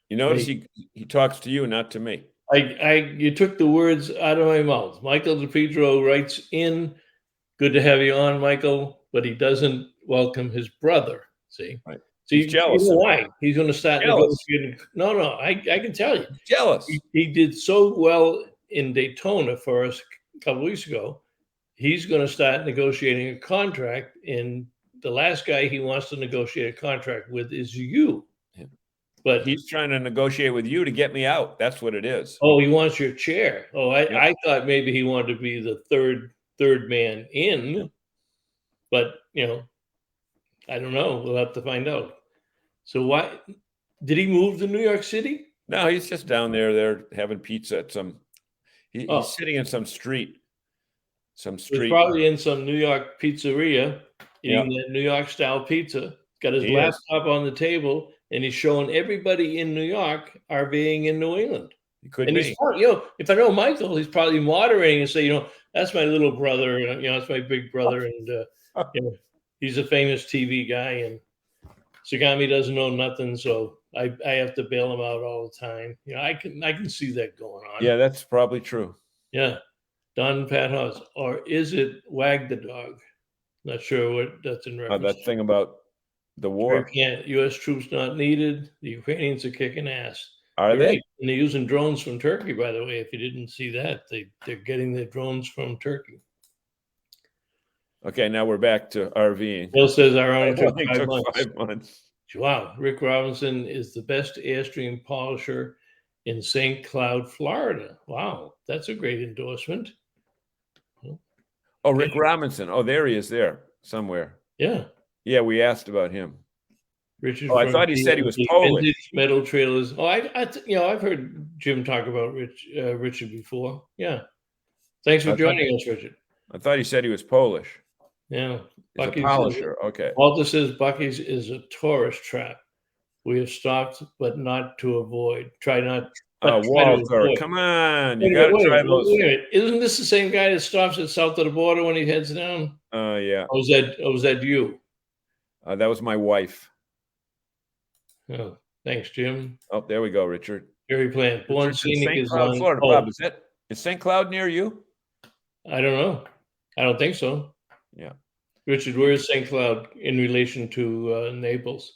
You notice he talks to you, not to me. You took the words out of my mouth. Michael DePietro writes in, good to have you on, Michael, but he doesn't welcome his brother. See? Right. So he's jealous. You know why? He's going to start negotiating. No, I can tell you. He's jealous. He did so well in Daytona for us a couple weeks ago. He's going to start negotiating a contract, and the last guy he wants to negotiate a contract with is you. Yeah. But he's trying to negotiate with you to get me out. That's what it is. Oh, he wants your chair. Oh, I thought maybe he wanted to be the third man in, but I don't know. We'll have to find out. So why did he move to New York City? No, he's just down there. They're having pizza at some. He's sitting in some street. He's probably in some New York pizzeria eating that New York style pizza. Got his laptop on the table, and he's showing everybody in New York RVing in New England. He could be. He's probably, if I know Michael, he's probably moderating and say, that's my little brother, that's my big brother, and he's a famous TV guy, and Sagami doesn't know nothing, so I have to bail him out all the time. I can see that going on. Yeah, that's probably true. Yeah. Don Pat House, or is it Wag the Dog? Not sure what that's in reference that thing about the war. U.S. troops not needed. The Ukrainians are kicking ass. Are they? Right. And they're using drones from Turkey, by the way. If you didn't see that, they're getting their drones from Turkey. Okay, now we're back to RVing. Bill says our only took 5 months. Wow. Rick Robinson is the best Airstream polisher in St. Cloud, Florida. Wow. That's a great endorsement. Oh, Rick Robinson. Oh, there he is there somewhere. Yeah. Yeah, we asked about him. Richard. Oh, I thought he said he was Polish. Vintage metal trailers. Oh, I've heard Jim talk about Richard before. Yeah. Thanks for joining us, Richard. I thought he said he was Polish. Yeah. He's a polisher. Okay. Walter says Bucky's is a tourist trap. We have stopped, but not to avoid. Try not. Walter, come on. You got to try those. Wait a minute. Isn't this the same guy that stops at south of the border when he heads down? Yeah. Or was that you? That was my wife. Oh, thanks, Jim. Oh, there we go, Richard. Very planned. Born Scenic is Cloud, on Florida. Bob, is St. Cloud near you? I don't know. I don't think so. Yeah. Richard, where is St. Cloud in relation to Naples?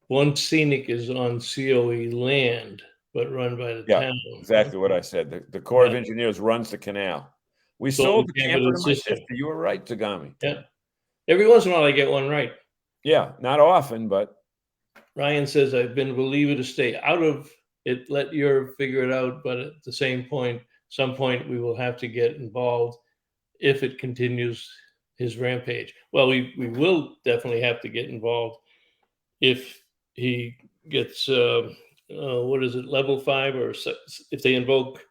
Born Scenic is on COE land, but run by the town. Exactly what I said. The Corps of Engineers runs the canal. We sold the camper to my sister. You were right, Tagami. Yeah. Every once in a while I get one right. Yeah, not often, but. Ryan says, I've been a believer to stay out of it. Let your figure it out. But at the some point, we will have to get involved if it continues his rampage. Well, we will definitely have to get involved if he gets, level 5, or if they invoke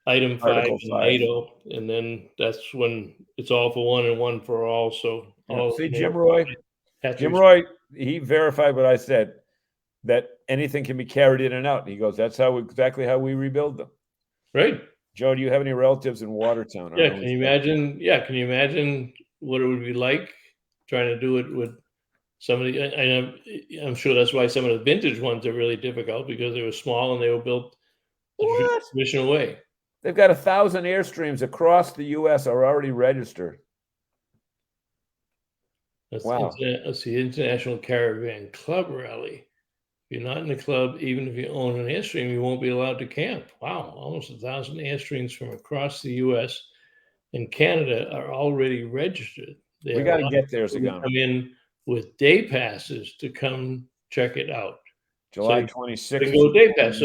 item 5 in NATO, and then that's when it's all for one and one for all. So, Jim Roy, he verified what I said, that anything can be carried in and out. And he goes, that's exactly how we rebuild them. Right. Joe, do you have any relatives in Watertown? Yeah. Can you imagine? Yeah. Can you imagine what it would be like trying to do it with somebody? I'm sure that's why some of the vintage ones are really difficult, because they were small and they were built the traditional way. They've got 1,000 Airstreams across the U.S. are already registered. That's the International Caravan Club Rally. If you're not in the club, even if you own an Airstream, you won't be allowed to camp. Wow, almost 1,000 Airstreams from across the U.S. and Canada are already registered. We got to get there, Zagana. Come in with day passes to come check it out. July 26th. Go day pass.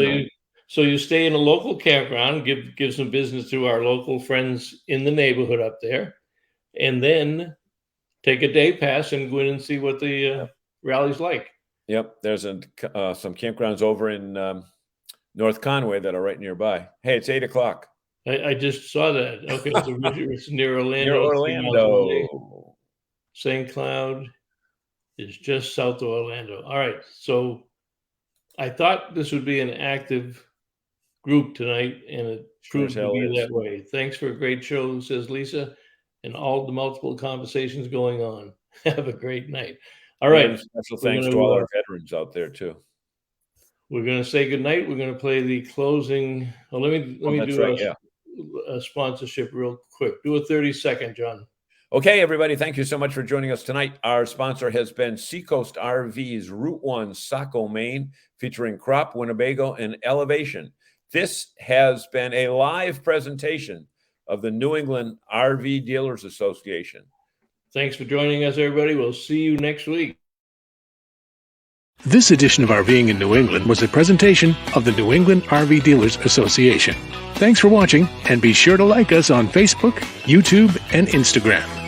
So you stay in a local campground, give some business to our local friends in the neighborhood up there, and then take a day pass and go in and see what the rally's like. Yep. There's some campgrounds over in North Conway that are right nearby. Hey, it's 8:00. I just saw that. Okay. So it's near Orlando. Near Orlando. St. Cloud is just south of Orlando. All right. So I thought this would be an active group tonight, and it proved to be that way. Thanks for a great show, says Lisa, and all the multiple conversations going on. Have a great night. All right. Special thanks to all our veterans out there too. We're going to say good night. We're going to play the closing. Well, let me do a sponsorship real quick. Do a 30-second, John. Okay, everybody. Thank you so much for joining us tonight. Our sponsor has been Seacoast RV's Route 1, Saco, Maine, featuring Crop, Winnebago, and Elevation. This has been a live presentation of the New England RV Dealers Association. Thanks for joining us, everybody. We'll see you next week. This edition of RVing in New England was a presentation of the New England RV Dealers Association. Thanks for watching, and be sure to like us on Facebook, YouTube, and Instagram.